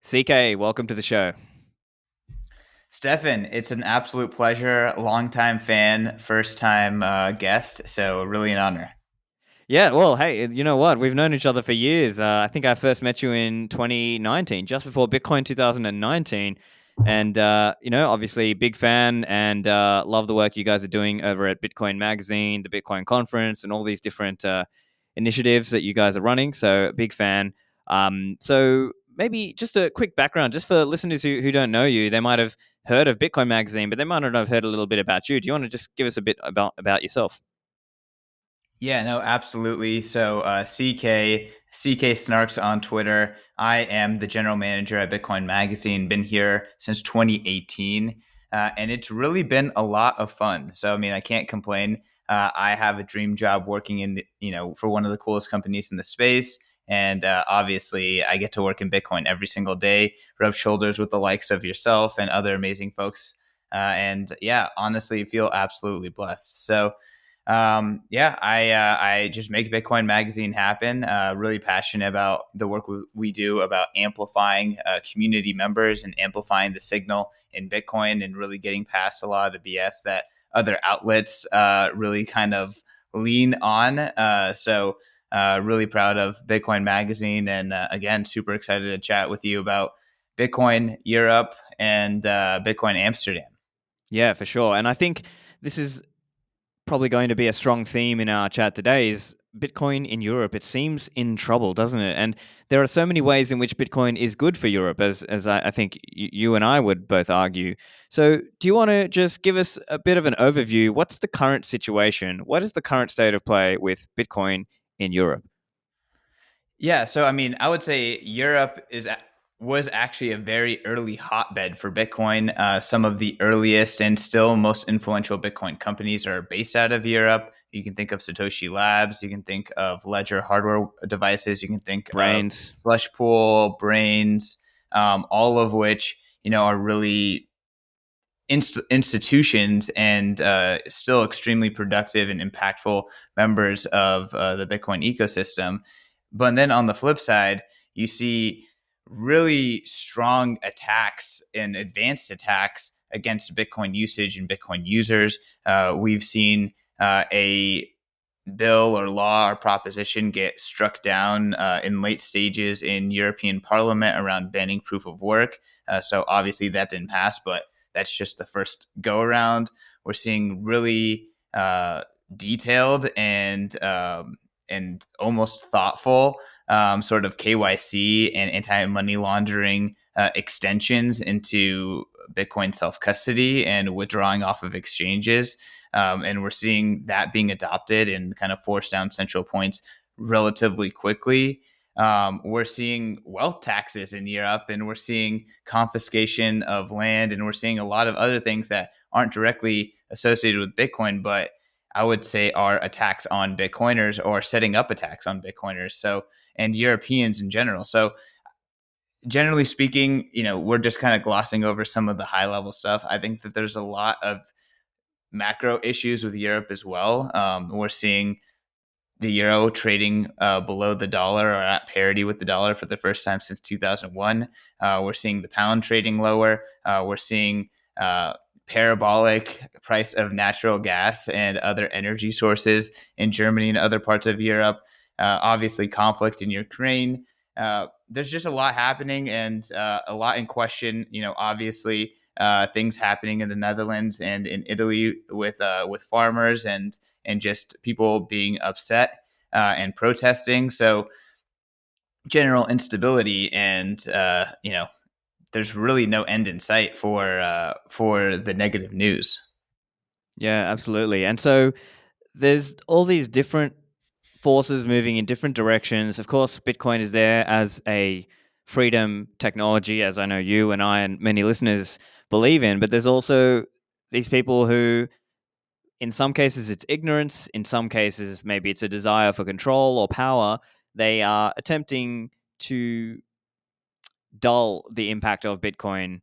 CK, welcome to the show. Stephan, it's an absolute pleasure. Longtime fan, first time guest. So, really an honor. Yeah, well, hey, you know what? We've known each other for years. I think I first met you in 2019, just before Bitcoin 2019. And, obviously, big fan and love the work you guys are doing over at Bitcoin Magazine, the Bitcoin Conference, and all these different initiatives that you guys are running. So, big fan. So, maybe just a quick background, just for listeners who don't know you, they might have heard of Bitcoin Magazine, but they might not have heard a little bit about you. Do you want to just give us a bit about yourself? Yeah, no, absolutely. So, CK Snarks on Twitter. I am the general manager at Bitcoin Magazine. Been here since 2018, and it's really been a lot of fun. So, I mean, I can't complain. I have a dream job working for one of the coolest companies in the space. And obviously, I get to work in Bitcoin every single day, rub shoulders with the likes of yourself and other amazing folks. And yeah, honestly, feel absolutely blessed. So, I just make Bitcoin Magazine happen. Really passionate about the work we do about amplifying community members and amplifying the signal in Bitcoin and really getting past a lot of the BS that other outlets really kind of lean on. Really proud of Bitcoin Magazine, and again, super excited to chat with you about Bitcoin Europe and Bitcoin Amsterdam. Yeah, for sure. And I think this is probably going to be a strong theme in our chat today is Bitcoin in Europe. It seems in trouble, doesn't it? And there are so many ways in which Bitcoin is good for Europe, as I think you and I would both argue. So, do you want to just give us a bit of an overview? What's the current situation? What is the current state of play with Bitcoin in Europe? Yeah, so I mean, I would say Europe was actually a very early hotbed for Bitcoin. Some of the earliest and still most influential Bitcoin companies are based out of Europe. You can think of Satoshi Labs. You can think of Ledger hardware devices. You can think of Brains. Flushpool, Brains, all of which are really institutions and still extremely productive and impactful members of the Bitcoin ecosystem. But then on the flip side, you see really strong attacks and advanced attacks against Bitcoin usage and Bitcoin users. We've seen a bill or law or proposition get struck down in late stages in European Parliament around banning proof of work. So obviously that didn't pass, but that's just the first go around. We're seeing really detailed and almost thoughtful sort of KYC and anti money laundering extensions into Bitcoin self custody and withdrawing off of exchanges. And we're seeing that being adopted and kind of forced down central points relatively quickly. We're seeing wealth taxes in Europe, and we're seeing confiscation of land, and we're seeing a lot of other things that aren't directly associated with Bitcoin, but I would say are attacks on Bitcoiners or setting up attacks on Bitcoiners. So, and Europeans in general. So, generally speaking, we're just kind of glossing over some of the high level stuff. I think that there's a lot of macro issues with Europe as well. We're seeing the euro trading below the dollar or at parity with the dollar for the first time since 2001. We're seeing the pound trading lower. We're seeing parabolic price of natural gas and other energy sources in Germany and other parts of Europe. Obviously, conflict in Ukraine. There's just a lot happening and a lot in question. Obviously, things happening in the Netherlands and in Italy with farmers and just people being upset and protesting. So general instability, and there's really no end in sight for the negative news. Yeah, absolutely. And so there's all these different forces moving in different directions. Of course, Bitcoin is there as a freedom technology, as I know you and I and many listeners believe in. But there's also these people who, in some cases, it's ignorance. In some cases, maybe it's a desire for control or power. They are attempting to dull the impact of Bitcoin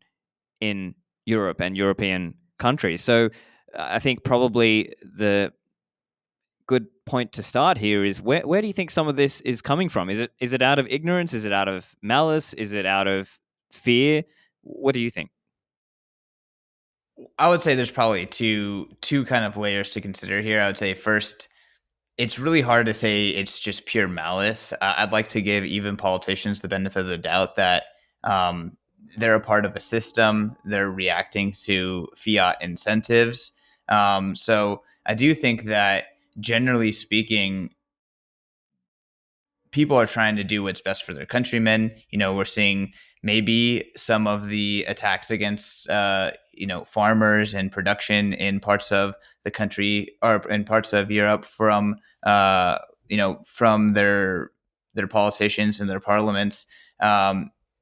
in Europe and European countries. So I think probably the good point to start here is where do you think some of this is coming from? Is it out of ignorance? Is it out of malice? Is it out of fear? What do you think? I would say there's probably two kind of layers to consider here. I would say first, it's really hard to say it's just pure malice. I'd like to give even politicians the benefit of the doubt that they're a part of a system. They're reacting to fiat incentives. So I do think that generally speaking, people are trying to do what's best for their countrymen. We're seeing maybe some of the attacks against farmers and production in parts of the country or in parts of Europe from their politicians and their parliaments.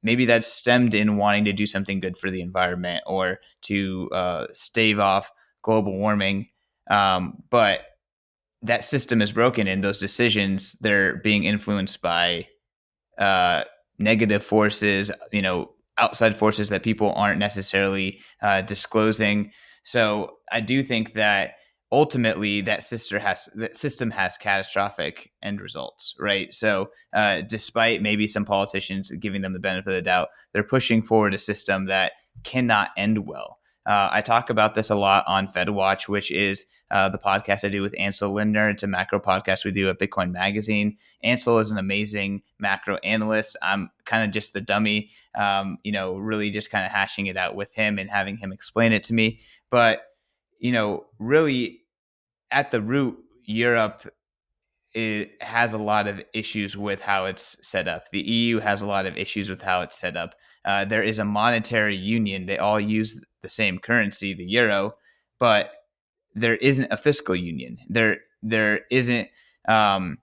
Maybe that's stemmed in wanting to do something good for the environment or to stave off global warming. But that system is broken, and those decisions, they're being influenced by uh, negative forces, outside forces that people aren't necessarily disclosing. So I do think that ultimately that system has catastrophic end results, right? So despite maybe some politicians giving them the benefit of the doubt, they're pushing forward a system that cannot end well. I talk about this a lot on FedWatch, which is the podcast I do with Ansel Lindner. It's a macro podcast we do at Bitcoin Magazine. Ansel is an amazing macro analyst. I'm kind of just the dummy, really just kind of hashing it out with him and having him explain it to me. But, really at the root, Europe has a lot of issues with how it's set up. The EU has a lot of issues with how it's set up. There is a monetary union. They all use the same currency, the euro, but there isn't a fiscal union. There isn't a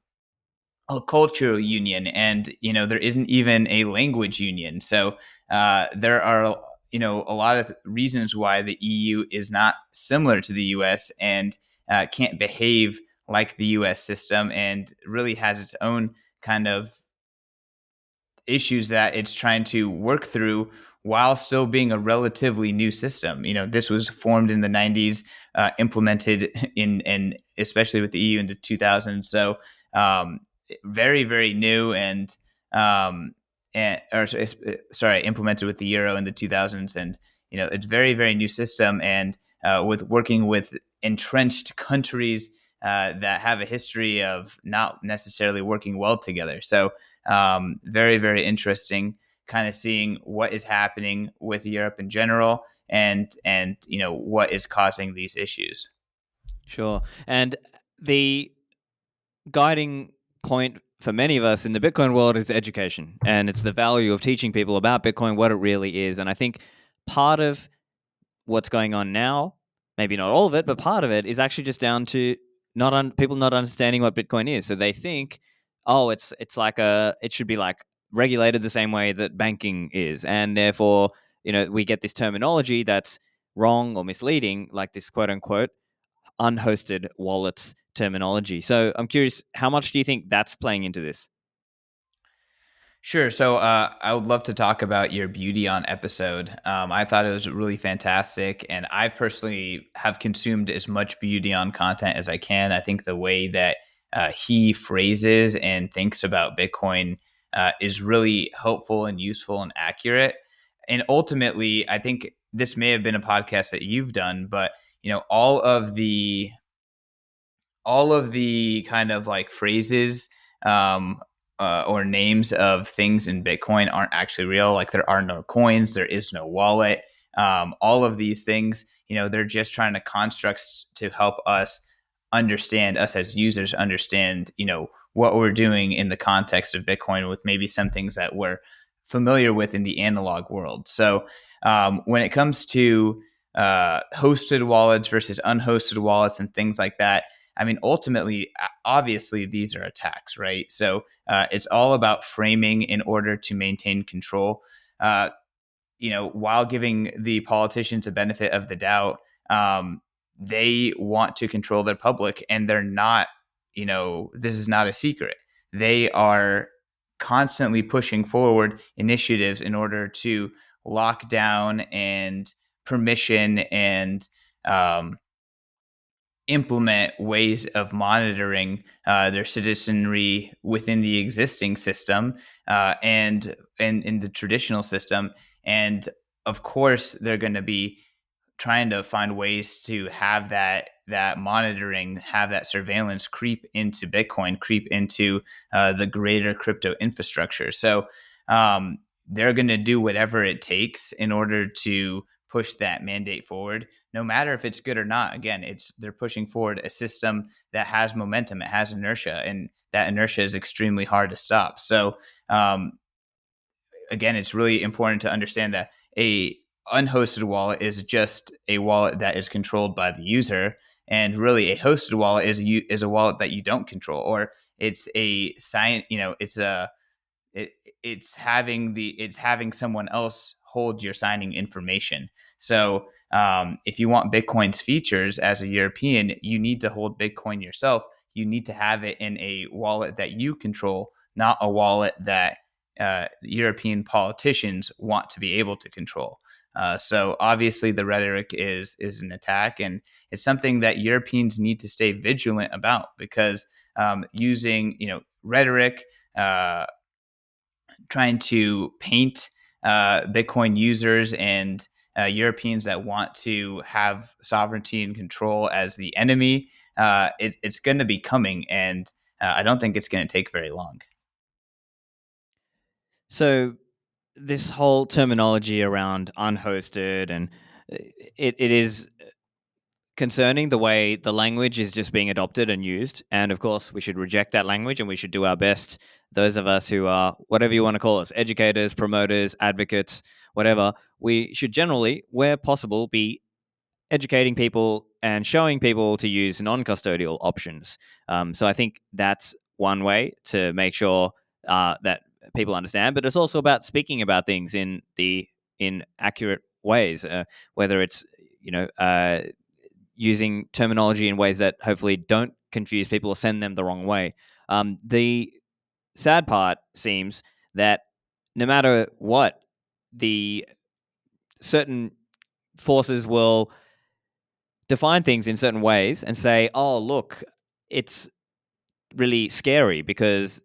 cultural union, and there isn't even a language union. So there are a lot of reasons why the EU is not similar to the US and can't behave like the US system, and really has its own kind of issues that it's trying to work through while still being a relatively new system. This was formed in the 90s, implemented in especially with the EU in the 2000s. So very, very new, implemented with the euro in the 2000s, and it's very, very new system, and with working with entrenched countries that have a history of not necessarily working well together. So very, very interesting kind of seeing what is happening with Europe in general, and what is causing these issues. Sure. And the guiding point for many of us in the Bitcoin world is education, and it's the value of teaching people about Bitcoin, what it really is. And I think part of what's going on now, maybe not all of it, but part of it is actually just down to people not understanding what Bitcoin is. So they think, oh, it's like it should be like regulated the same way that banking is, and therefore, we get this terminology that's wrong or misleading, like this quote unquote unhosted wallets terminology. So I'm curious, how much do you think that's playing into this? Sure. So I would love to talk about your Beauty On episode. I thought it was really fantastic, and I personally have consumed as much Beauty On content as I can. I think the way that he phrases and thinks about Bitcoin is really helpful and useful and accurate. And ultimately, I think this may have been a podcast that you've done, but all of the kind of like phrases or names of things in Bitcoin aren't actually real. Like there are no coins, there is no wallet. All of these things, they're just trying to constructs to help us as users understand, what we're doing in the context of Bitcoin with maybe some things that we're familiar with in the analog world. So when it comes to hosted wallets versus unhosted wallets and things like that, I mean, ultimately, obviously, these are attacks, right? So it's all about framing in order to maintain control. While giving the politicians a benefit of the doubt, they want to control their public, and they're not. This is not a secret. They are constantly pushing forward initiatives in order to lock down and permission and implement ways of monitoring their citizenry within the existing system and in the traditional system. And of course, they're going to be trying to find ways to have that monitoring, have that surveillance creep into Bitcoin, creep into the greater crypto infrastructure. So they're going to do whatever it takes in order to push that mandate forward, no matter if it's good or not. Again, they're pushing forward a system that has momentum, it has inertia, and that inertia is extremely hard to stop. So again, it's really important to understand that a unhosted wallet is just a wallet that is controlled by the user, and really a hosted wallet is a wallet that you don't control, or it's a sign. It, it's having someone else hold your signing information. So if you want Bitcoin's features as a European, you need to hold Bitcoin yourself. You need to have it in a wallet that you control, not a wallet that European politicians want to be able to control. So obviously, the rhetoric is an attack, and it's something that Europeans need to stay vigilant about, because using rhetoric, trying to paint Bitcoin users and Europeans that want to have sovereignty and control as the enemy, it's going to be coming, and I don't think it's going to take very long. So this whole terminology around unhosted, and it is concerning the way the language is just being adopted and used. And of course, we should reject that language, and we should do our best. Those of us who are, whatever you want to call us, educators, promoters, advocates, whatever, we should generally, where possible, be educating people and showing people to use non-custodial options. So I think that's one way to make sure that people understand. But it's also about speaking about things in accurate ways, whether it's using terminology in ways that hopefully don't confuse people or send them the wrong way. The sad part seems that no matter what, the certain forces will define things in certain ways and say, oh, look, it's really scary because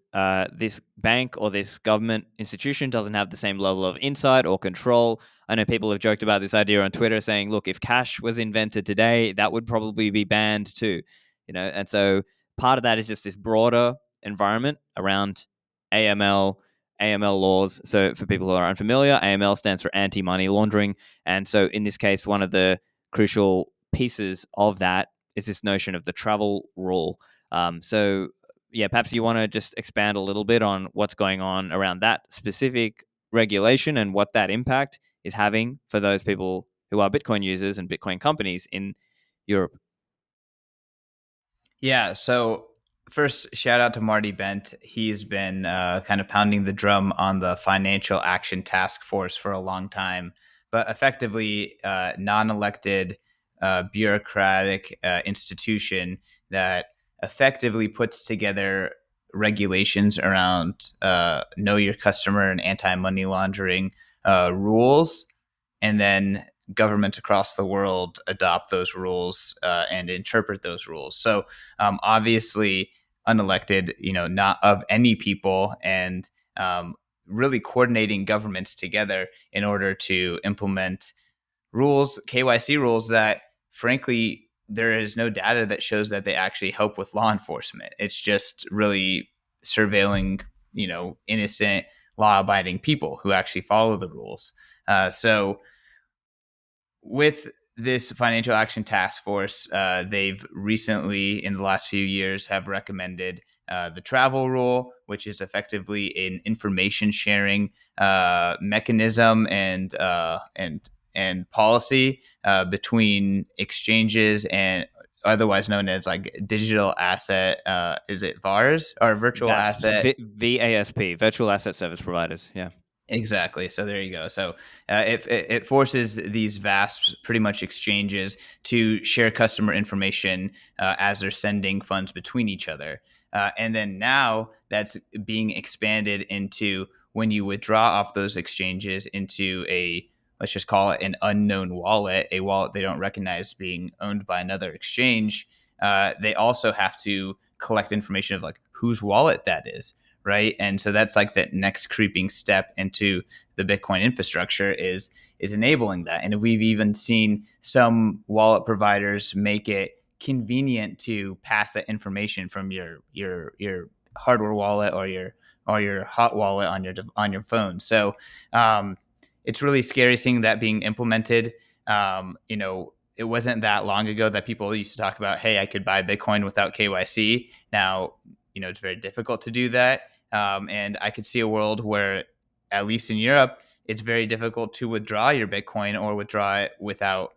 this bank or this government institution doesn't have the same level of insight or control. I know people have joked about this idea on Twitter, saying, look, if cash was invented today, that would probably be banned too. And so part of that is just this broader environment around AML, AML laws. So for people who are unfamiliar, AML stands for anti-money laundering. And so in this case, one of the crucial pieces of that is this notion of the travel rule. So, yeah, perhaps you want to just expand a little bit on what's going on around that specific regulation and what that impact is having for those people who are Bitcoin users and Bitcoin companies in Europe. Yeah. So first, shout out to Marty Bent. He's been kind of pounding the drum on the Financial Action Task Force for a long time, but effectively non-elected bureaucratic institution that effectively puts together regulations around know your customer and anti-money laundering rules, and then governments across the world adopt those rules and interpret those rules. So obviously unelected, not of any people, and really coordinating governments together in order to implement rules, KYC rules that, frankly, there is no data that shows that they actually help with law enforcement. It's just really surveilling, innocent, law-abiding people who actually follow the rules. So with this Financial Action Task Force, they've recently, in the last few years, have recommended the travel rule, which is effectively an information sharing mechanism and policy between exchanges and otherwise known as like digital asset. Is it VARs or virtual That's asset? VASP, virtual asset service providers. Yeah. Exactly. So there you go. So it forces these VASPs, pretty much exchanges, to share customer information as they're sending funds between each other. And then now that's being expanded into when you withdraw off those exchanges into let's just call it an unknown wallet, a wallet they don't recognize being owned by another exchange. they also have to collect information of like whose wallet that is, right? And so that's like that next creeping step into the Bitcoin infrastructure is enabling that. And we've even seen some wallet providers make it convenient to pass that information from your hardware wallet or your hot wallet on your phone. So it's really scary seeing that being implemented. It wasn't that long ago that people used to talk about, hey, I could buy Bitcoin without KYC. Now, it's very difficult to do that. And I could see a world where, at least in Europe, it's very difficult to withdraw your Bitcoin or withdraw it without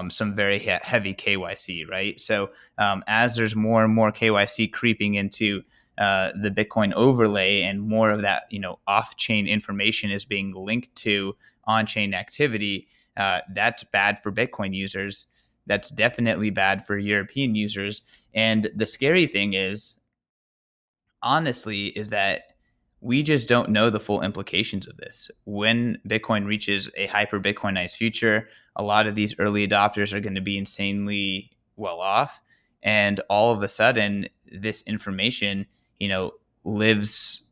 some very heavy KYC, right? So as there's more and more KYC creeping into the Bitcoin overlay, and more of that, off-chain information is being linked to on-chain activity, that's bad for Bitcoin users. That's definitely bad for European users. And the scary thing is, honestly, is that we just don't know the full implications of this. When Bitcoin reaches a hyper Bitcoinized future, a lot of these early adopters are going to be insanely well off. And all of a sudden, this information, lives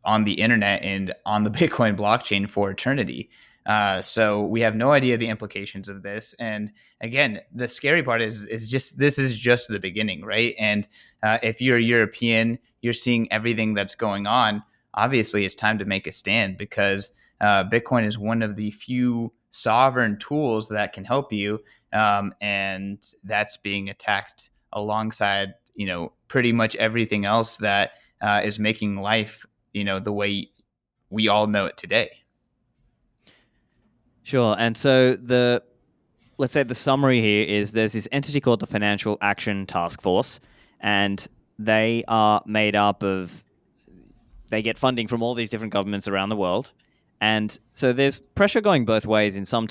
on the internet and on the Bitcoin blockchain for eternity. So we have no idea the implications of this. And again, the scary part is just this is just the beginning, right? And if you're European, you're seeing everything that's going on. Obviously, it's time to make a stand, because Bitcoin is one of the few sovereign tools that can help you, and that's being attacked alongside, pretty much everything else that is making life, the way we all know it today. Sure. And so let's say the summary here is there's this entity called the Financial Action Task Force, and they are made up of, they get funding from all these different governments around the world. And so there's pressure going both ways in some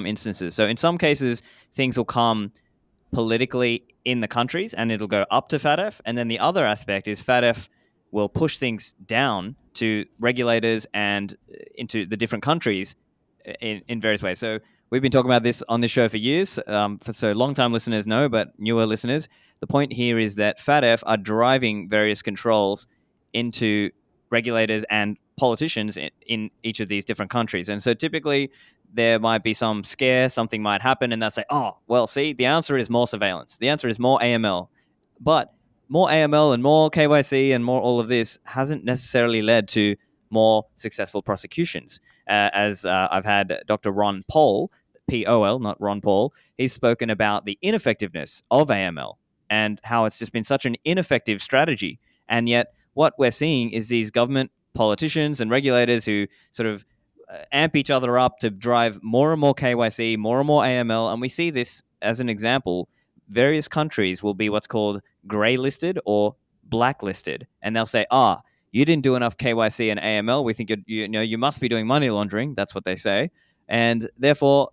instances. So in some cases, things will come politically in the countries and it'll go up to FATF. And then the other aspect is FATF will push things down to regulators and into the different countries in various ways. So we've been talking about this on this show for years. So long-time listeners know, but newer listeners, the point here is that FATF are driving various controls into regulators and politicians in each of these different countries. And so typically there might be some scare, something might happen, and they'll say, oh, well, see, the answer is more surveillance. The answer is more AML. But more AML and more KYC and more all of this hasn't necessarily led to more successful prosecutions. As I've had Dr. Ron Paul, P-O-L, not Ron Paul, he's spoken about the ineffectiveness of AML and how it's just been such an ineffective strategy. And yet what we're seeing is these government politicians and regulators who sort of amp each other up to drive more and more KYC, more and more AML. And we see this as an example. Various countries will be what's called grey listed or blacklisted. And they'll say, you didn't do enough KYC and AML. We think you must be doing money laundering. That's what they say. And therefore,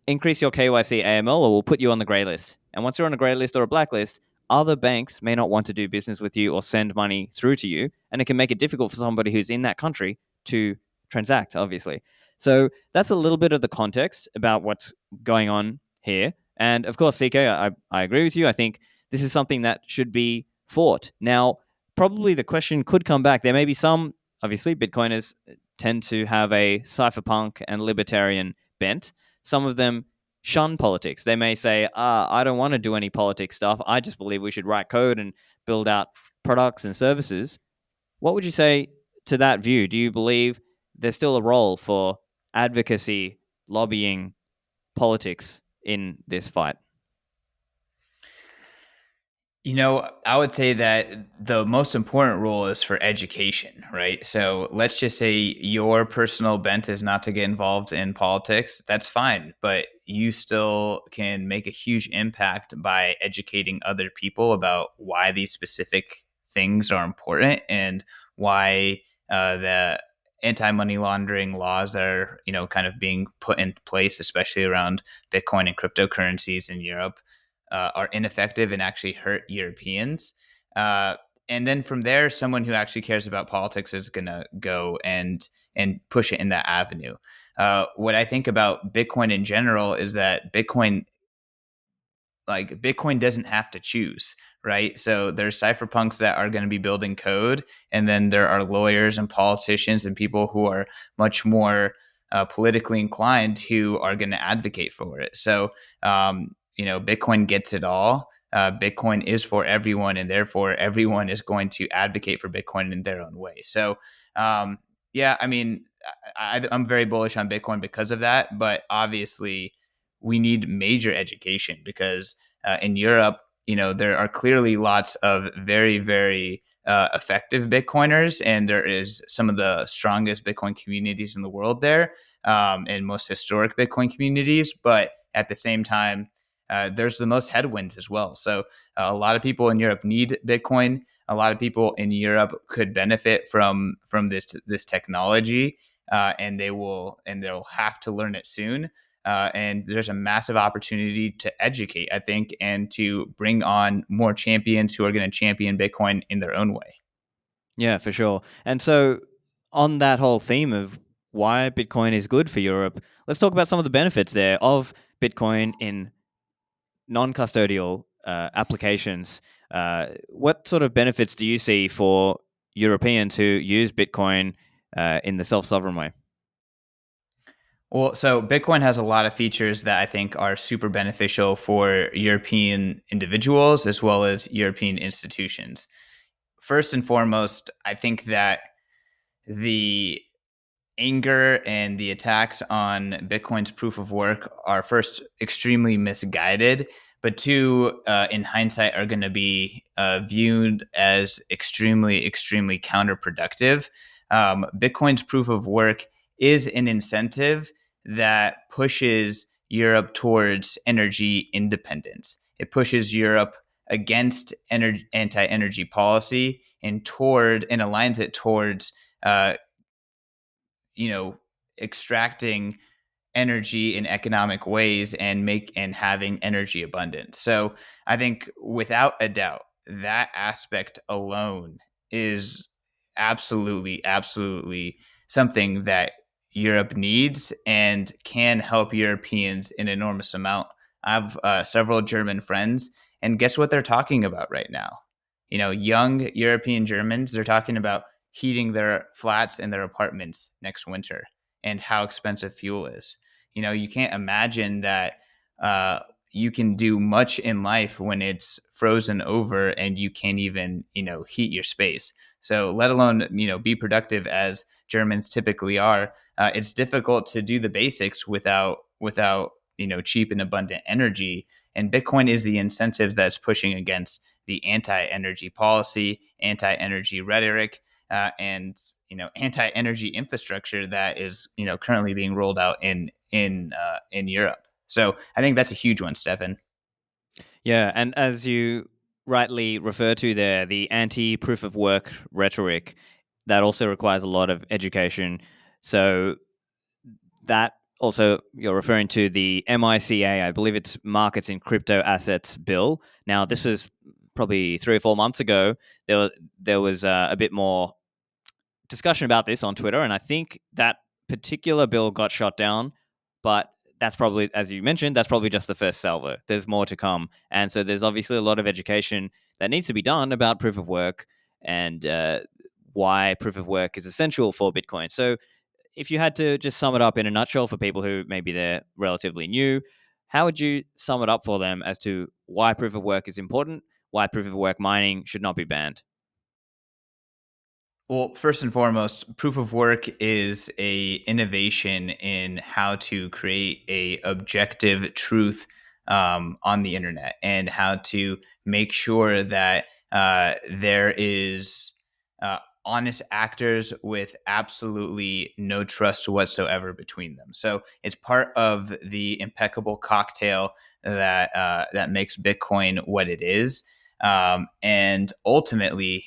increase your KYC AML or we'll put you on the grey list. And once you're on a grey list or a blacklist, other banks may not want to do business with you or send money through to you. And it can make it difficult for somebody who's in that country to transact, obviously. So that's a little bit of the context about what's going on here. And of course, CK, I agree with you. I think this is something that should be fought. Now, probably the question could come back. There may be some, obviously, Bitcoiners tend to have a cypherpunk and libertarian bent. Some of them shun politics. They may say, I don't want to do any politics stuff. I just believe we should write code and build out products and services. What would you say to that view? Do you believe there's still a role for advocacy, lobbying, politics in this fight? I would say that the most important role is for education, right? So let's just say your personal bent is not to get involved in politics. That's fine, but you still can make a huge impact by educating other people about why these specific things are important and why the anti-money laundering laws that are, kind of being put in place, especially around Bitcoin and cryptocurrencies in Europe, are ineffective and actually hurt Europeans. And then from there, someone who actually cares about politics is going to go and push it in that avenue. What I think about Bitcoin in general is that Bitcoin like Bitcoin doesn't have to choose, right? So there's cypherpunks that are going to be building code, and then there are lawyers and politicians and people who are much more politically inclined who are going to advocate for it. So Bitcoin gets it all. Bitcoin is for everyone, and therefore everyone is going to advocate for Bitcoin in their own way. So yeah, I mean, I'm very bullish on Bitcoin because of that, but obviously we need major education because in Europe, there are clearly lots of very, very effective Bitcoiners, and there is some of the strongest Bitcoin communities in the world there, and most historic Bitcoin communities. But at the same time, there's the most headwinds as well. So a lot of people in Europe need Bitcoin. A lot of people in Europe could benefit from this technology, and they'll have to learn it soon. And there's a massive opportunity to educate, I think, and to bring on more champions who are going to champion Bitcoin in their own way. Yeah, for sure. And so, on that whole theme of why Bitcoin is good for Europe, let's talk about some of the benefits there of Bitcoin in non-custodial applications. What sort of benefits do you see for Europeans who use Bitcoin in the self-sovereign way? Well, so Bitcoin has a lot of features that I think are super beneficial for European individuals as well as European institutions. First and foremost, I think that the anger and the attacks on Bitcoin's proof of work are first extremely misguided, but two, in hindsight, are going to be viewed as extremely, extremely counterproductive. Bitcoin's proof of work is an incentive that pushes Europe towards energy independence. It pushes Europe against anti-energy policy and aligns it towards uh, extracting energy in economic ways and having energy abundance. So I think without a doubt, that aspect alone is absolutely, absolutely something that Europe needs and can help Europeans in enormous amount. I have several German friends, and guess what they're talking about right now? Young European Germans, they're talking about heating their flats and their apartments next winter and how expensive fuel is. You can't imagine that you can do much in life when it's frozen over and you can't even, heat your space. So let alone, be productive as Germans typically are. It's difficult to do the basics without cheap and abundant energy. And Bitcoin is the incentive that's pushing against the anti-energy policy, anti-energy rhetoric, and anti-energy infrastructure that is currently being rolled out in Europe. So I think that's a huge one, Stefan. Yeah, and as you rightly refer to there, the anti-proof of work rhetoric, that also requires a lot of education. So that also, you're referring to the MiCA, I believe it's Markets in Crypto Assets Bill. Now, this was probably 3 or 4 months ago. There was a bit more discussion about this on Twitter, and I think that particular bill got shot down. But that's probably, as you mentioned, that's probably just the first salvo. There's more to come, and so there's obviously a lot of education that needs to be done about proof of work and why proof of work is essential for Bitcoin. So, if you had to just sum it up in a nutshell for people who maybe they're relatively new, how would you sum it up for them as to why proof of work is important, why proof of work mining should not be banned? Well, first and foremost, proof of work is a innovation in how to create a objective truth on the internet and how to make sure that there is honest actors with absolutely no trust whatsoever between them. So it's part of the impeccable cocktail that makes Bitcoin what it is, and ultimately,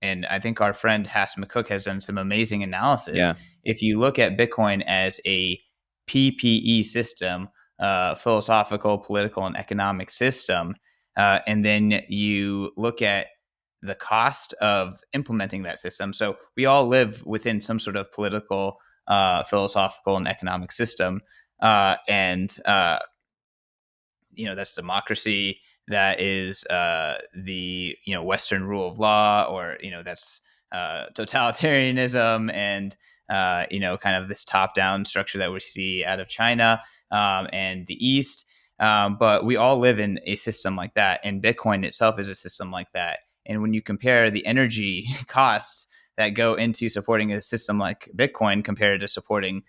and I think our friend Hass McCook has done some amazing analysis. Yeah. If you look at Bitcoin as a PPE system, philosophical, political, and economic system, and then you look at the cost of implementing that system. So we all live within some sort of political, philosophical, and economic system, and that's democracy, that is the Western rule of law, or that's totalitarianism, and kind of this top-down structure that we see out of China and the East. But we all live in a system like that, and Bitcoin itself is a system like that. And when you compare the energy costs that go into supporting a system like Bitcoin compared to supporting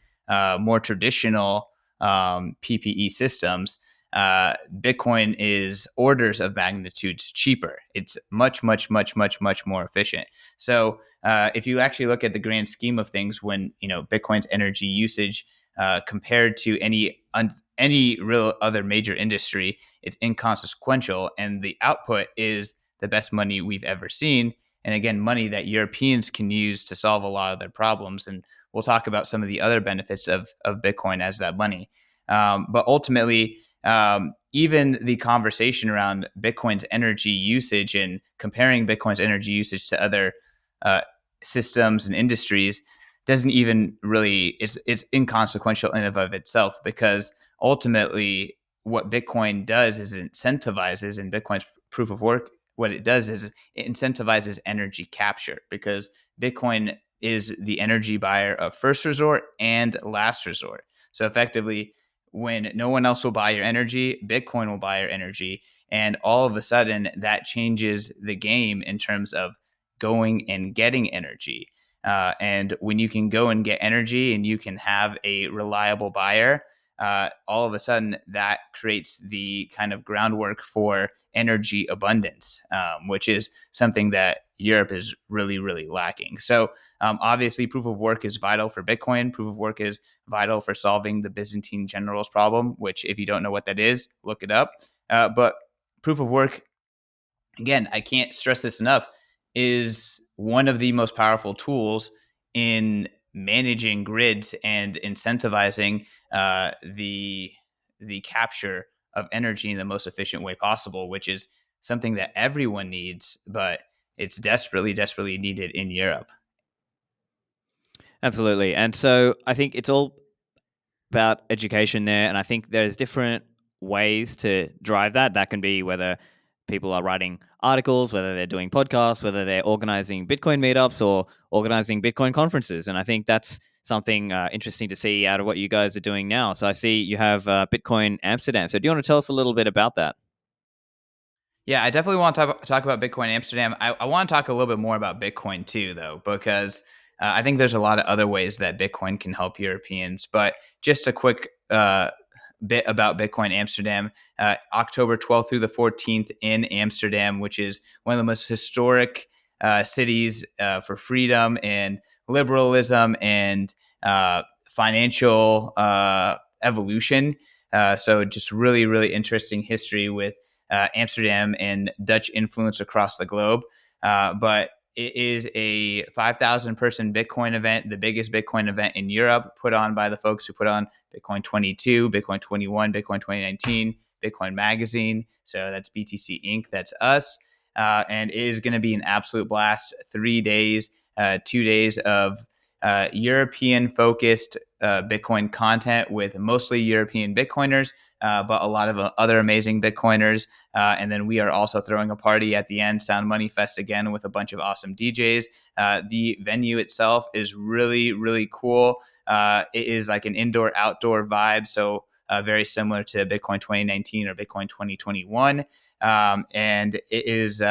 more traditional PPE systems, Bitcoin is orders of magnitudes cheaper. It's much, much, much, much, much more efficient. So if you actually look at the grand scheme of things, when Bitcoin's energy usage compared to any real other major industry, it's inconsequential, and the output is the best money we've ever seen. And again, money that Europeans can use to solve a lot of their problems. And we'll talk about some of the other benefits of Bitcoin as that money. But ultimately, even the conversation around Bitcoin's energy usage and comparing Bitcoin's energy usage to other uh, systems and industries doesn't even really, it's inconsequential in and of itself, because ultimately what Bitcoin does is incentivizes, and Bitcoin's proof of work, what it does is it incentivizes energy capture, because Bitcoin is the energy buyer of first resort and last resort. So effectively, when no one else will buy your energy, Bitcoin will buy your energy. And all of a sudden, that changes the game in terms of going and getting energy. And when you can go and get energy and you can have a reliable buyer, all of a sudden that creates the kind of groundwork for energy abundance, which is something that Europe is really, really lacking. So obviously, proof of work is vital for Bitcoin. Proof of work is vital for solving the Byzantine generals problem, which, if you don't know what that is, look it up. But proof of work, again, I can't stress this enough, is one of the most powerful tools in managing grids and incentivizing the capture of energy in the most efficient way possible, which is something that everyone needs, but it's desperately, desperately needed in Europe. Absolutely. And so I think it's all about education there. And I think there's different ways to drive that. That can be whether people are writing articles, whether they're doing podcasts, whether they're organizing Bitcoin meetups or organizing Bitcoin conferences. And I think that's something interesting to see out of what you guys are doing now. So I see you have Bitcoin Amsterdam. So do you want to tell us a little bit about that? Yeah, I definitely want to talk about Bitcoin Amsterdam. I want to talk a little bit more about Bitcoin too, though, because I think there's a lot of other ways that Bitcoin can help Europeans. But just a quick bit about Bitcoin Amsterdam. October 12th through the 14th in Amsterdam, which is one of the most historic cities for freedom and liberalism and financial evolution. So just really, really interesting history with Amsterdam and Dutch influence across the globe. But it is a 5,000 person Bitcoin event, the biggest Bitcoin event in Europe, put on by the folks who put on Bitcoin 22, Bitcoin 21, Bitcoin 2019, Bitcoin Magazine. So that's BTC Inc. That's us. And it is going to be an absolute blast. 3 days, 2 days of European focused Bitcoin content with mostly European Bitcoiners, but a lot of other amazing Bitcoiners. And then we are also throwing a party at the end, Sound Money Fest again, with a bunch of awesome DJs. The venue itself is really, really cool. It is like an indoor outdoor vibe. So very similar to Bitcoin 2019 or Bitcoin 2021. And it is,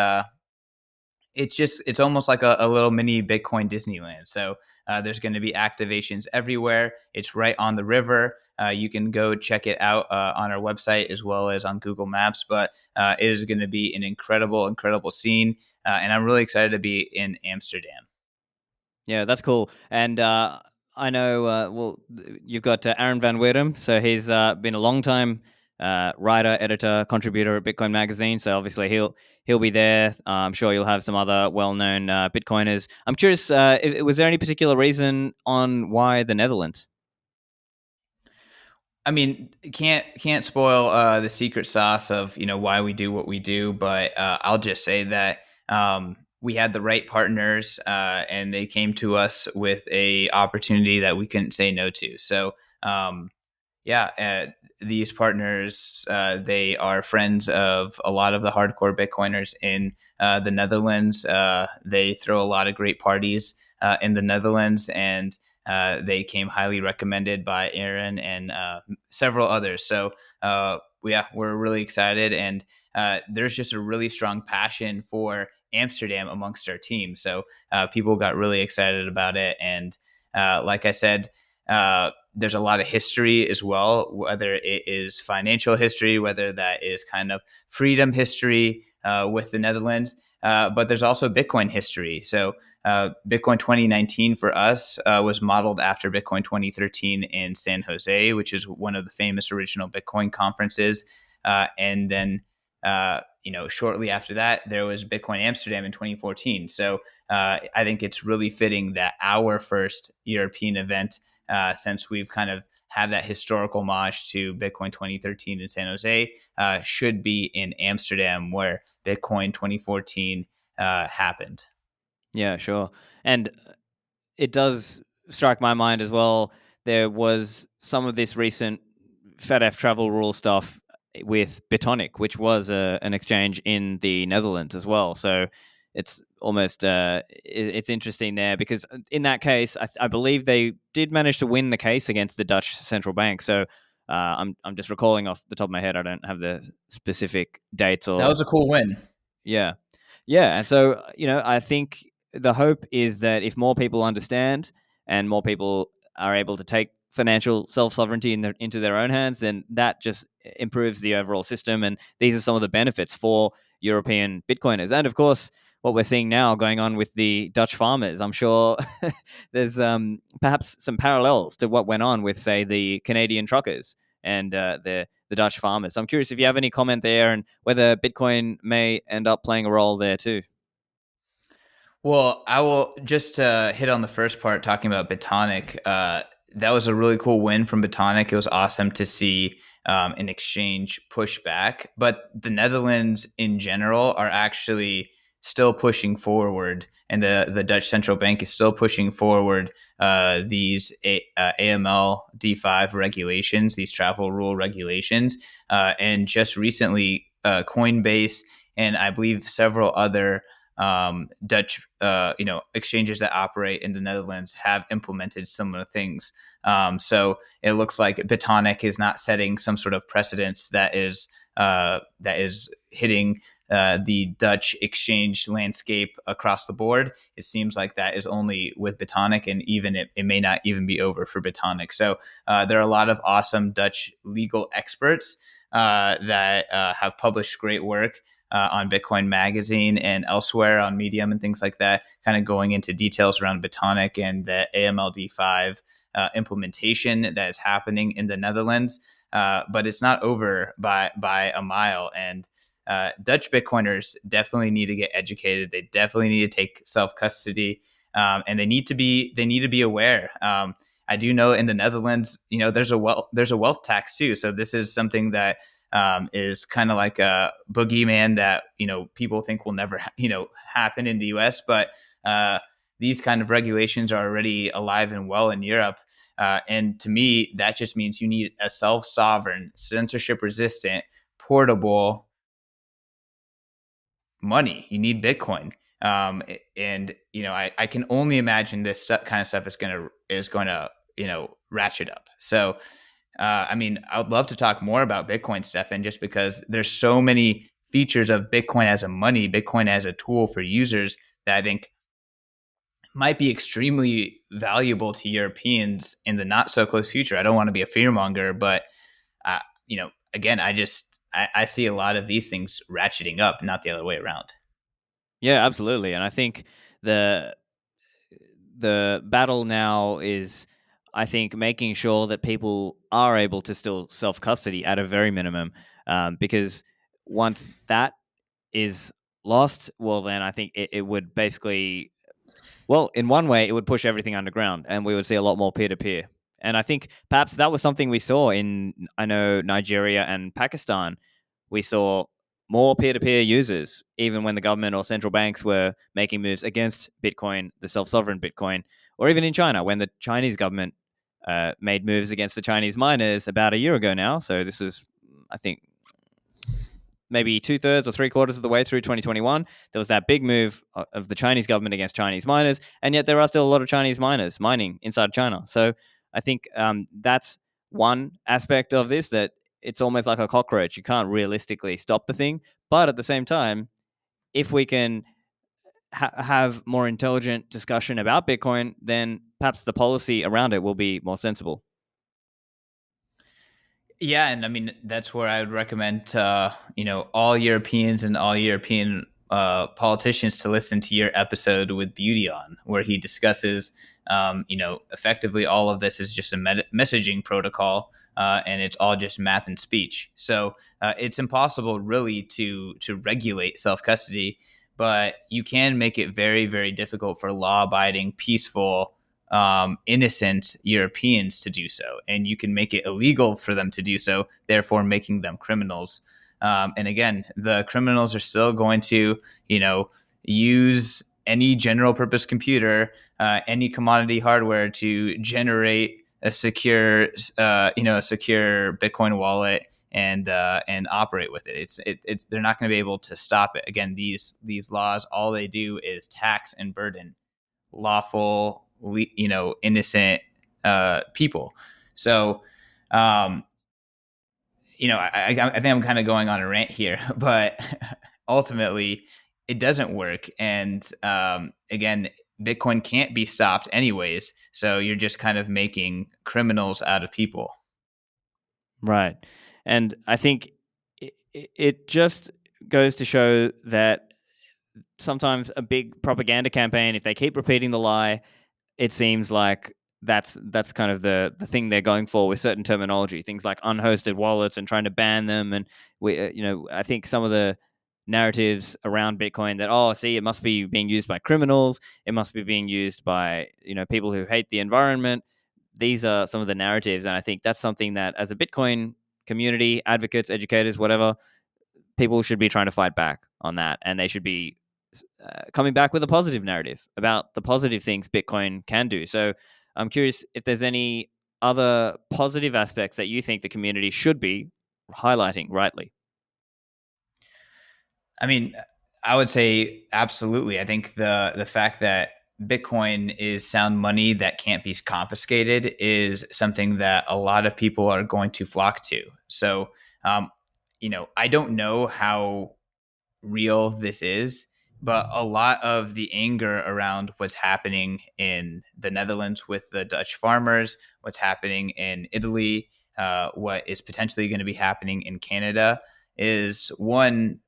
it's almost like a little mini Bitcoin Disneyland. So there's going to be activations everywhere. It's right on the river. You can go check it out on our website as well as on Google Maps. But it is going to be an incredible, incredible scene. And I'm really excited to be in Amsterdam. Yeah, that's cool. And I know, you've got Aaron Van Wirdum. So he's been a long time writer, editor, contributor at Bitcoin Magazine. So obviously he'll be there. I'm sure you'll have some other well-known Bitcoiners. I'm curious, was there any particular reason on why the Netherlands? I mean, can't spoil the secret sauce of why we do what we do, but I'll just say that we had the right partners, and they came to us with a opportunity that we couldn't say no to. So Yeah, these partners, they are friends of a lot of the hardcore Bitcoiners in the Netherlands. They throw a lot of great parties in the Netherlands, and they came highly recommended by Aaron and several others. So, yeah, we're really excited, and there's just a really strong passion for Amsterdam amongst our team. So, people got really excited about it, and like I said, there's a lot of history as well, whether it is financial history, whether that is kind of freedom history with the Netherlands. But there's also Bitcoin history. So Bitcoin 2019 for us was modeled after Bitcoin 2013 in San Jose, which is one of the famous original Bitcoin conferences. And then, shortly after that, there was Bitcoin Amsterdam in 2014. So I think it's really fitting that our first European event, since we've kind of had that historical homage to Bitcoin 2013 in San Jose, should be in Amsterdam, where Bitcoin 2014 happened. Yeah, sure. And it does strike my mind as well. There was some of this recent FATF travel rule stuff with Bitonic, which was an exchange in the Netherlands as well. So it's almost it's interesting there because in that case, I believe they did manage to win the case against the Dutch central bank. So I'm just recalling off the top of my head. I don't have the specific dates That or was a cool win. yeah. Yeah. And so, I think the hope is that if more people understand and more people are able to take financial self sovereignty into their own hands, then that just improves the overall system. And these are some of the benefits for European Bitcoiners. And of course, what we're seeing now going on with the Dutch farmers, I'm sure there's perhaps some parallels to what went on with, say, the Canadian truckers and the Dutch farmers. So I'm curious if you have any comment there and whether Bitcoin may end up playing a role there too. Well, I will just hit on the first part talking about Bitonic. That was a really cool win from Bitonic. It was awesome to see an exchange push back. But the Netherlands in general are actually still pushing forward, and the Dutch central bank is still pushing forward these AML D5 regulations, these travel rule regulations. And just recently, Coinbase and I believe several other Dutch, exchanges that operate in the Netherlands have implemented similar things. So it looks like Bitonic is not setting some sort of precedence that is hitting the Dutch exchange landscape across the board. It seems like that is only with Bitonic, and even it may not even be over for Bitonic. So there are a lot of awesome Dutch legal experts that have published great work on Bitcoin Magazine and elsewhere on Medium and things like that, kind of going into details around Bitonic and the AMLD5 implementation that is happening in the Netherlands. But it's not over by a mile. And Dutch Bitcoiners definitely need to get educated. They definitely need to take self custody, and they need to be aware. I do know in the Netherlands, there's a wealth tax too. So this is something that is kind of like a boogeyman that people think will never happen in the U.S. But these kind of regulations are already alive and well in Europe. And to me, that just means you need a self-sovereign, censorship-resistant, portable money. You need Bitcoin. And I can only imagine this kind of stuff is going to ratchet up. So I mean, I would love to talk more about Bitcoin, Stefan, just because there's so many features of Bitcoin as a money, Bitcoin as a tool for users that I think might be extremely valuable to Europeans in the not so close future. I don't want to be a fearmonger, but again, I see a lot of these things ratcheting up, not the other way around. Yeah, absolutely. And I think the the battle now is, I think, making sure that people are able to still self custody at a very minimum, because once that is lost, well, then I think it would basically, well, in one way, it would push everything underground, and we would see a lot more peer to peer. And I think perhaps that was something we saw in, I know, Nigeria and Pakistan. We saw more peer to peer users, even when the government or central banks were making moves against Bitcoin, the self sovereign Bitcoin, or even in China when the Chinese government made moves against the Chinese miners about a year ago now. So this is, I think, maybe 2/3 or 3/4 of the way through 2021. There was that big move of the Chinese government against Chinese miners, and yet there are still a lot of Chinese miners mining inside China. So I think that's one aspect of this, that it's almost like a cockroach. You can't realistically stop the thing, but at the same time, if we can have more intelligent discussion about Bitcoin, then perhaps the policy around it will be more sensible. Yeah, and I mean that's where I would recommend all Europeans and all European politicians to listen to your episode with Beauty on, where he discusses effectively all of this is just a messaging protocol, and it's all just math and speech. So it's impossible really to regulate self custody, but you can make it very, very difficult for law abiding, peaceful, innocent Europeans to do so, and you can make it illegal for them to do so, therefore making them criminals. And again, the criminals are still going to, use any general purpose computer, any commodity hardware to generate a secure, a secure Bitcoin wallet and operate with it. It's they're not going to be able to stop it. Again, these laws, all they do is tax and burden lawful, innocent people. So, I think I'm kind of going on a rant here, but ultimately, it doesn't work. And again, Bitcoin can't be stopped anyways. So you're just kind of making criminals out of people. Right. And I think it just goes to show that sometimes a big propaganda campaign, if they keep repeating the lie, it seems like that's kind of the thing they're going for with certain terminology, things like unhosted wallets and trying to ban them. And I think some of the narratives around Bitcoin that, oh, see, it must be being used by criminals, it must be being used by people who hate the environment. These are some of the narratives, and I think that's something that, as a Bitcoin community, advocates, educators, whatever, people should be trying to fight back on that, and they should be coming back with a positive narrative about the positive things Bitcoin can do. So I'm curious if there's any other positive aspects that you think the community should be highlighting rightly. I mean, I would say absolutely. I think the fact that Bitcoin is sound money that can't be confiscated is something that a lot of people are going to flock to. So, I don't know how real this is, but a lot of the anger around what's happening in the Netherlands with the Dutch farmers, what's happening in Italy, what is potentially going to be happening in Canada is one,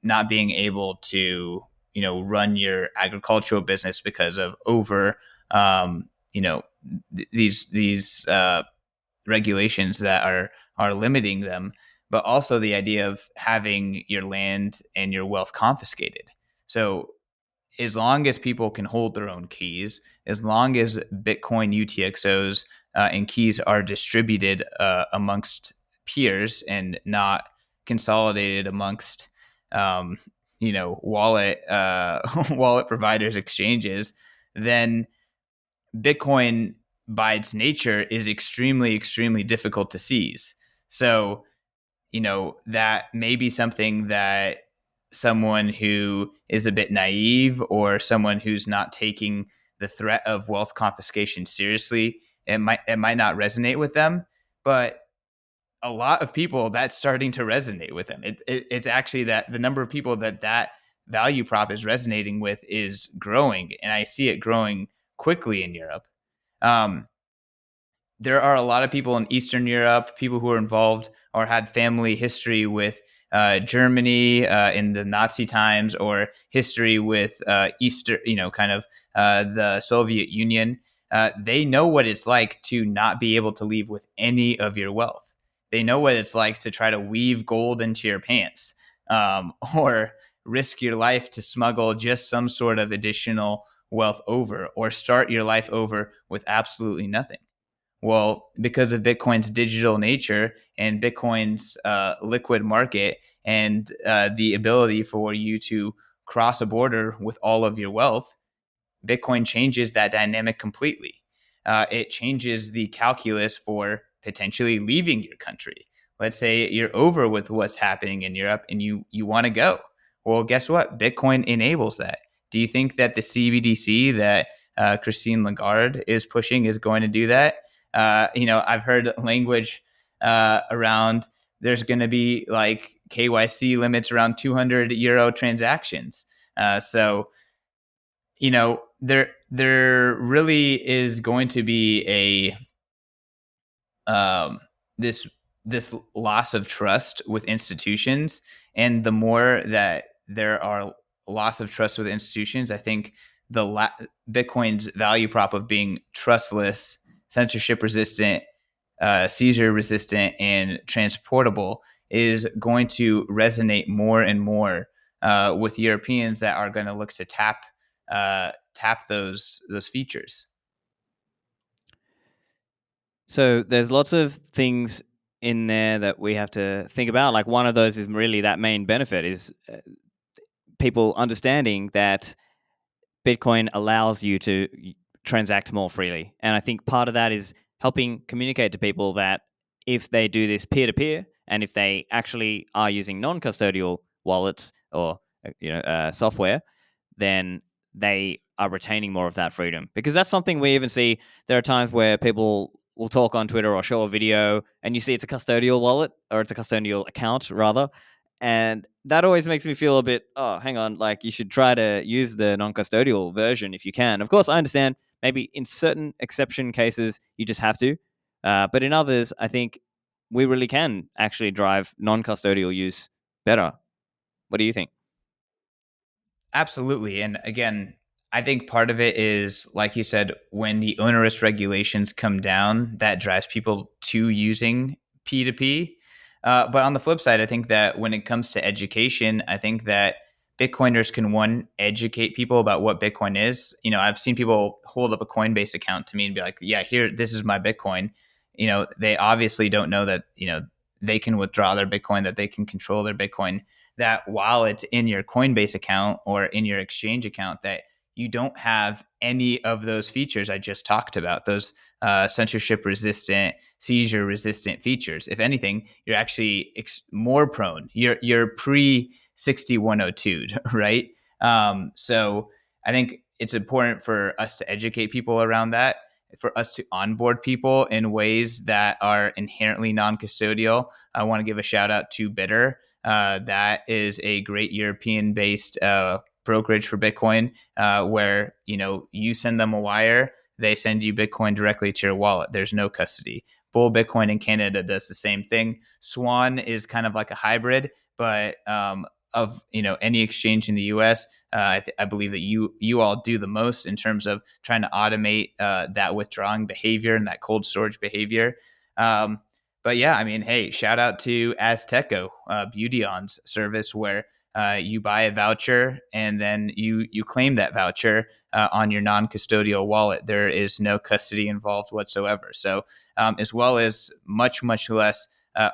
not being able to run your agricultural business because of over these regulations that are limiting them, but also the idea of having your land and your wealth confiscated. So as long as people can hold their own keys, as long as Bitcoin UTXOs and keys are distributed amongst peers and not consolidated amongst, wallet wallet providers, exchanges, then Bitcoin, by its nature, is extremely, extremely difficult to seize. So that may be something that someone who is a bit naive or someone who's not taking the threat of wealth confiscation seriously, it might not resonate with them, but a lot of people, that's starting to resonate with them. It's actually that the number of people that value prop is resonating with is growing, and I see it growing quickly in Europe. Um, there are a lot of people in Eastern Europe, people who are involved or had family history with Germany in the Nazi times, or history with the Soviet Union. They know what it's like to not be able to leave with any of your wealth. They know what it's like to try to weave gold into your pants, or risk your life to smuggle just some sort of additional wealth over, or start your life over with absolutely nothing. Well, because of Bitcoin's digital nature and Bitcoin's liquid market, and the ability for you to cross a border with all of your wealth, Bitcoin changes that dynamic completely. it changes the calculus for potentially leaving your country. Let's say you're over with what's happening in Europe and you want to go. Well, guess what? Bitcoin enables that. Do you think that the CBDC that Christine Lagarde is pushing is going to do that? I've heard language around there's going to be like KYC limits around 200 euro transactions. So there really is going to be this loss of trust with institutions, and the more that there are loss of trust with institutions, I think Bitcoin's value prop of being trustless, censorship resistant, seizure resistant, and transportable is going to resonate more and more with Europeans that are going to look to tap those features. So there's lots of things in there that we have to think about. Like one of those is really that main benefit is people understanding that Bitcoin allows you to transact more freely. And I think part of that is helping communicate to people that if they do this peer to peer, and if they actually are using non-custodial wallets or software, then they are retaining more of that freedom. Because that's something we even see. There are times where people will talk on Twitter or show a video, and you see it's a custodial wallet, or it's a custodial account rather, and that always makes me feel a bit, oh, hang on, like you should try to use the non-custodial version if you can. Of course, I understand maybe in certain exception cases you just have to, but in others, I think we really can actually drive non-custodial use better. What do you think? Absolutely. And again, I think part of it is, like you said, when the onerous regulations come down, that drives people to using P2P. But on the flip side, I think that when it comes to education, I think that Bitcoiners can, one, educate people about what Bitcoin is. I've seen people hold up a Coinbase account to me and be like, yeah, here, this is my Bitcoin. They obviously don't know that, they can withdraw their Bitcoin, that they can control their Bitcoin, that while it's in your Coinbase account or in your exchange account, that you don't have any of those features I just talked about, those censorship resistant, seizure resistant features. If anything, you're actually more prone. You're pre 6102, right? So I think it's important for us to educate people around that, for us to onboard people in ways that are inherently non-custodial. I want to give a shout out to Bitter. That is a great European-based brokerage for Bitcoin, where you send them a wire, they send you Bitcoin directly to your wallet. There's no custody. Bull Bitcoin in Canada does the same thing. Swan is kind of like a hybrid, but of any exchange in the U.S. I believe that you all do the most in terms of trying to automate that withdrawing behavior and that cold storage behavior. But yeah, I mean, hey, shout out to Azteco, Beautyon's service, where you buy a voucher and then you claim that voucher on your non-custodial wallet. There is no custody involved whatsoever. So as well as much less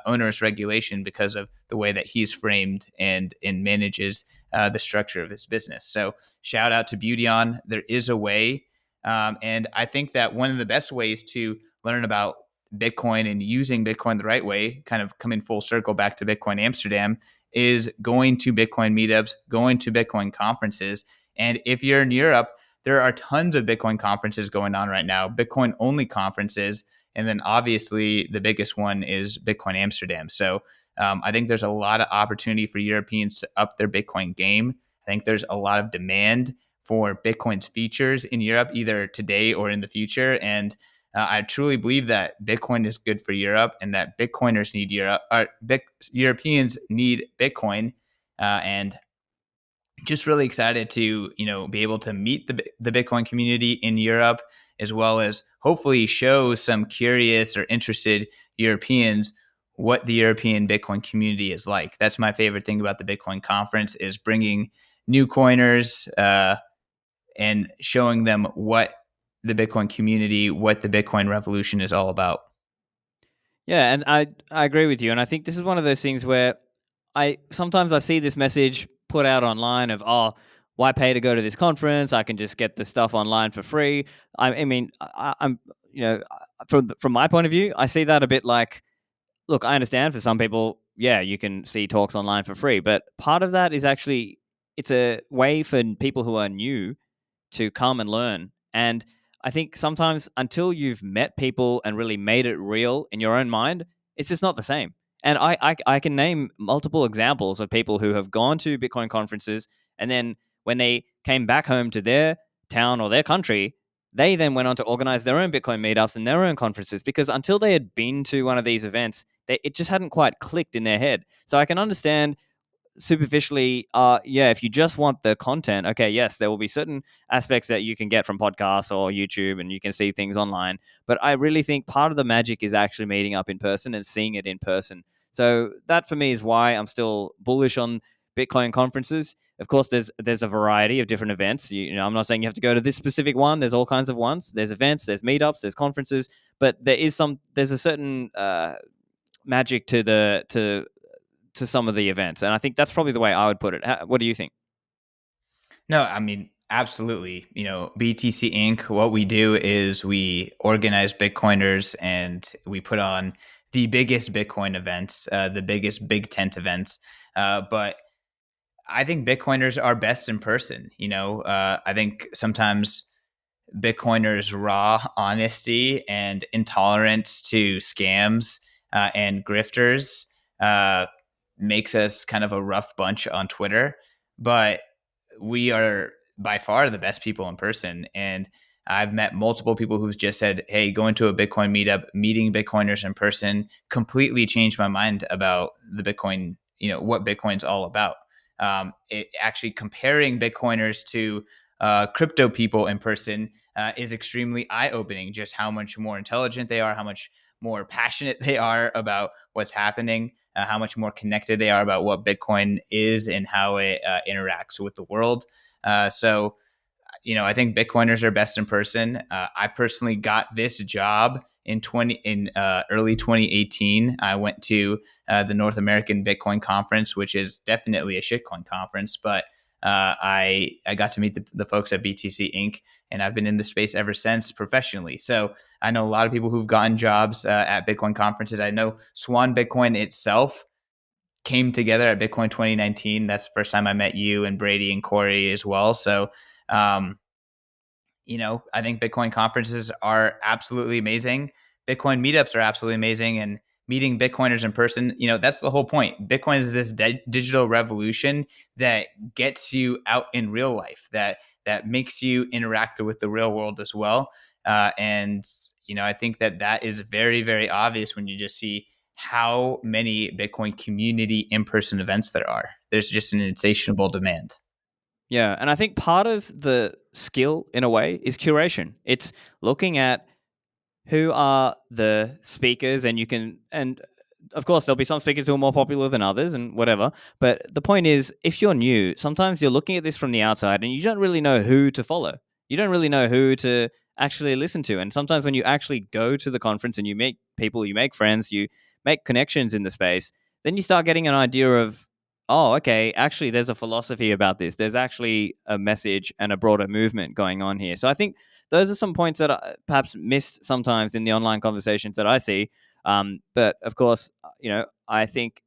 onerous regulation because of the way that he's framed and manages the structure of his business. So shout out to Beautyon. There is a way, and I think that one of the best ways to learn about Bitcoin and using Bitcoin the right way, kind of coming full circle back to Bitcoin Amsterdam, is going to Bitcoin meetups, going to Bitcoin conferences. And if you're in Europe, there are tons of Bitcoin conferences going on right now, Bitcoin only conferences. And then obviously the biggest one is Bitcoin Amsterdam. So I think there's a lot of opportunity for Europeans to up their Bitcoin game. I think there's a lot of demand for Bitcoin's features in Europe, either today or in the future. And I truly believe that Bitcoin is good for Europe, and that Bitcoiners need Europe. Europeans need Bitcoin, and just really excited to be able to meet the Bitcoin community in Europe, as well as hopefully show some curious or interested Europeans what the European Bitcoin community is like. That's my favorite thing about the Bitcoin conference, is bringing new coiners and showing them what the Bitcoin community, what the Bitcoin revolution is all about. Yeah, and I agree with you, and I think this is one of those things where I sometimes I see this message put out online of, oh, why pay to go to this conference? I can just get the stuff online for free. I mean, I'm from my point of view, I see that a bit like, look, I understand for some people, yeah, you can see talks online for free, but part of that is actually it's a way for people who are new to come and learn. And I think sometimes until you've met people and really made it real in your own mind, it's just not the same. And I can name multiple examples of people who have gone to Bitcoin conferences, and then when they came back home to their town or their country, they then went on to organize their own Bitcoin meetups and their own conferences, because until they had been to one of these events, it just hadn't quite clicked in their head. So I can understand superficially, yeah, if you just want the content, okay, yes, there will be certain aspects that you can get from podcasts or YouTube and you can see things online. But I really think part of the magic is actually meeting up in person and seeing it in person. So that for me is why I'm still bullish on Bitcoin conferences. Of course, there's a variety of different events. I'm not saying you have to go to this specific one. There's all kinds of ones. There's events, there's meetups, there's conferences, but there's a certain magic to some of the events. And I think that's probably the way I would put it. What do you think? No, I mean, absolutely. BTC Inc., what we do is we organize Bitcoiners and we put on the biggest Bitcoin events, the biggest big tent events. But I think Bitcoiners are best in person. I think sometimes Bitcoiners' raw honesty and intolerance to scams and grifters uh, makes us kind of a rough bunch on Twitter. But we are by far the best people in person. And I've met multiple people who've just said, hey, going to a Bitcoin meetup, meeting Bitcoiners in person completely changed my mind about the Bitcoin, what Bitcoin's all about. It actually comparing Bitcoiners to crypto people in person is extremely eye opening, just how much more intelligent they are, how much more passionate they are about what's happening, how much more connected they are about what Bitcoin is and how it interacts with the world. So, I think Bitcoiners are best in person. I personally got this job in early 2018. I went to the North American Bitcoin Conference, which is definitely a shitcoin conference, but I got to meet the folks at BTC Inc., and I've been in the space ever since professionally. So I know a lot of people who've gotten jobs at Bitcoin conferences. I know Swan Bitcoin itself came together at Bitcoin 2019. That's the first time I met you and Brady and Corey as well. So, I think Bitcoin conferences are absolutely amazing. Bitcoin meetups are absolutely amazing. And meeting Bitcoiners in person, that's the whole point. Bitcoin is this digital revolution that gets you out in real life, that makes you interact with the real world as well. And I think that is very, very obvious when you just see how many Bitcoin community in-person events there are. There's just an insatiable demand. Yeah, and I think part of the skill in a way is curation. It's looking at who are the speakers, and you can, and of course there'll be some speakers who are more popular than others and whatever, but the point is, if you're new, sometimes you're looking at this from the outside and you don't really know who to follow. You don't really know who to actually listen to. And sometimes when you actually go to the conference and you meet people, you make friends, you make connections in the space, then you start getting an idea of, oh, okay, actually there's a philosophy about this, there's actually a message and a broader movement going on here. So I think those are some points that are perhaps missed sometimes in the online conversations that I see. But of course, I think,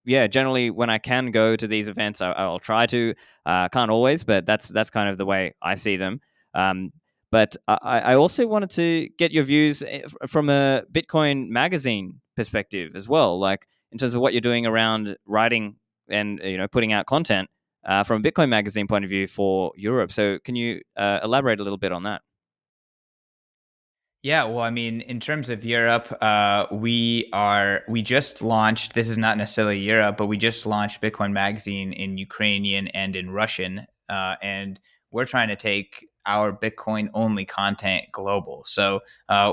yeah, generally when I can go to these events, I'll try to. Can't always, but that's kind of the way I see them. Um, but I also wanted to get your views from a Bitcoin magazine perspective as well, like in terms of what you're doing around writing and putting out content from a Bitcoin magazine point of view for Europe. So can you elaborate a little bit on that? Yeah, well, I mean, in terms of Europe, we just launched. This is not necessarily Europe, but we just launched Bitcoin Magazine in Ukrainian and in Russian, and we're trying to take our Bitcoin only content global. So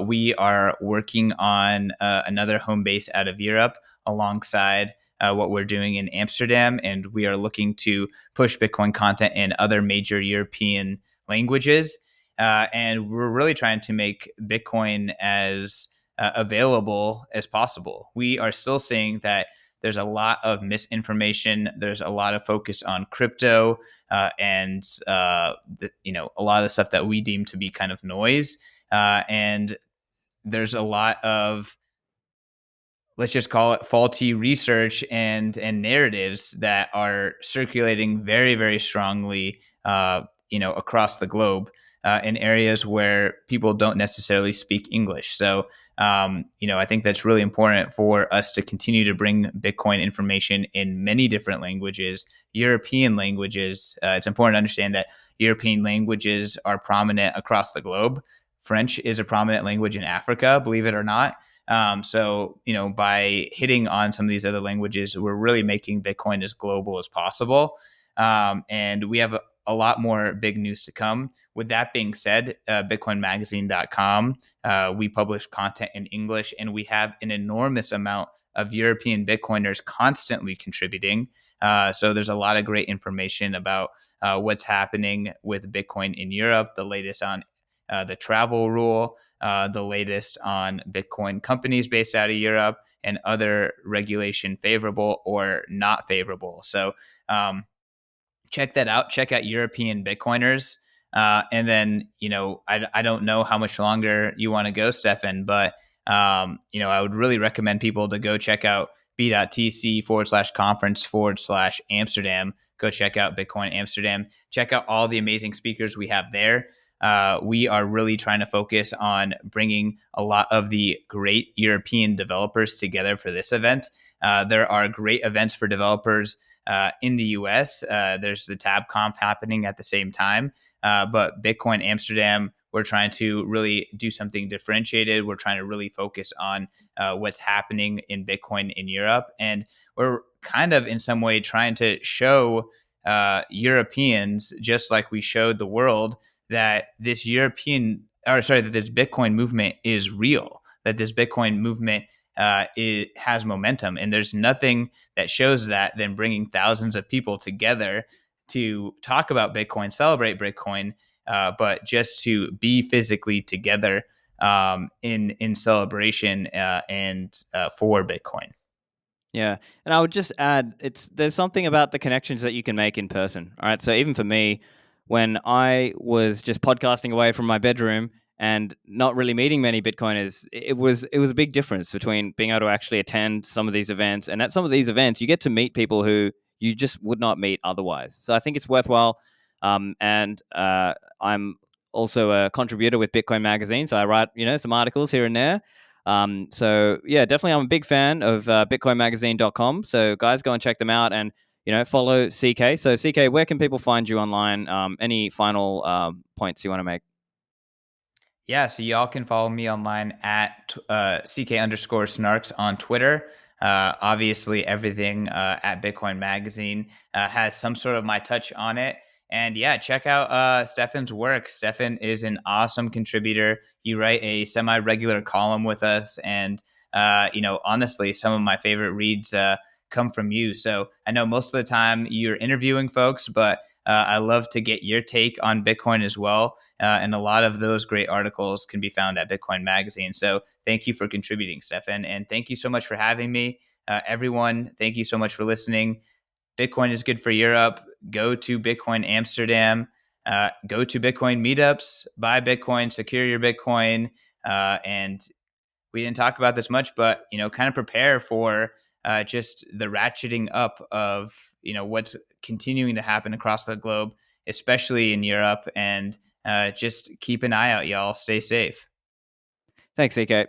we are working on another home base out of Europe alongside what we're doing in Amsterdam, and we are looking to push Bitcoin content in other major European languages, and we're really trying to make Bitcoin as available as possible. We are still seeing that there's a lot of misinformation. There's a lot of focus on crypto and a lot of the stuff that we deem to be kind of noise. And there's a lot of, let's just call it, faulty research and narratives that are circulating very, very strongly, across the globe, in areas where people don't necessarily speak English. So, I think that's really important for us to continue to bring Bitcoin information in many different languages, European languages. It's important to understand that European languages are prominent across the globe. French is a prominent language in Africa, believe it or not. So, by hitting on some of these other languages, we're really making Bitcoin as global as possible. And we have a lot more big news to come. With that being said, bitcoinmagazine.com, we publish content in English, and we have an enormous amount of European Bitcoiners constantly contributing. So there's a lot of great information about what's happening with Bitcoin in Europe, the latest on the travel rule, the latest on Bitcoin companies based out of Europe, and other regulation favorable or not favorable. So check that out. Check out European Bitcoiners. And then, I don't know how much longer you want to go, Stephan, but, I would really recommend people to go check out b.tc/conference/Amsterdam. Go check out Bitcoin Amsterdam. Check out all the amazing speakers we have there. We are really trying to focus on bringing a lot of the great European developers together for this event. There are great events for developers in the US. There's the TabConf happening at the same time. But Bitcoin Amsterdam, we're trying to really do something differentiated. We're trying to really focus on what's happening in Bitcoin in Europe. And we're kind of in some way trying to show Europeans, just like we showed the world, that this that this Bitcoin movement is real, that this Bitcoin movement it has momentum. And there's nothing that shows that than bringing thousands of people together to talk about Bitcoin, celebrate Bitcoin, but just to be physically together in celebration and for Bitcoin. Yeah, and I would just add, there's something about the connections that you can make in person. All right, so even for me, when I was just podcasting away from my bedroom and not really meeting many Bitcoiners, it was a big difference between being able to actually attend some of these events, and at some of these events, you get to meet people who you just would not meet otherwise. So I think it's worthwhile. And I'm also a contributor with Bitcoin Magazine, so I write some articles here and there. So yeah, definitely I'm a big fan of bitcoinmagazine.com. So guys, go and check them out, and follow CK. So CK, where can people find you online? Any final points you want to make? Yeah, so y'all can follow me online at CK_snarks on Twitter. Obviously, everything at Bitcoin Magazine has some sort of my touch on it. And yeah, check out Stephan's work. Stephan is an awesome contributor. You write a semi-regular column with us, and honestly, some of my favorite reads come from you. So I know most of the time you're interviewing folks, but I love to get your take on Bitcoin as well. And a lot of those great articles can be found at Bitcoin Magazine. So thank you for contributing, Stephan. And thank you so much for having me. Everyone, thank you so much for listening. Bitcoin is good for Europe. Go to Bitcoin Amsterdam. Go to Bitcoin meetups. Buy Bitcoin. Secure your Bitcoin. And we didn't talk about this much, but kind of prepare for just the ratcheting up of what's continuing to happen across the globe, especially in Europe. And just keep an eye out, y'all. Stay safe. Thanks, CK.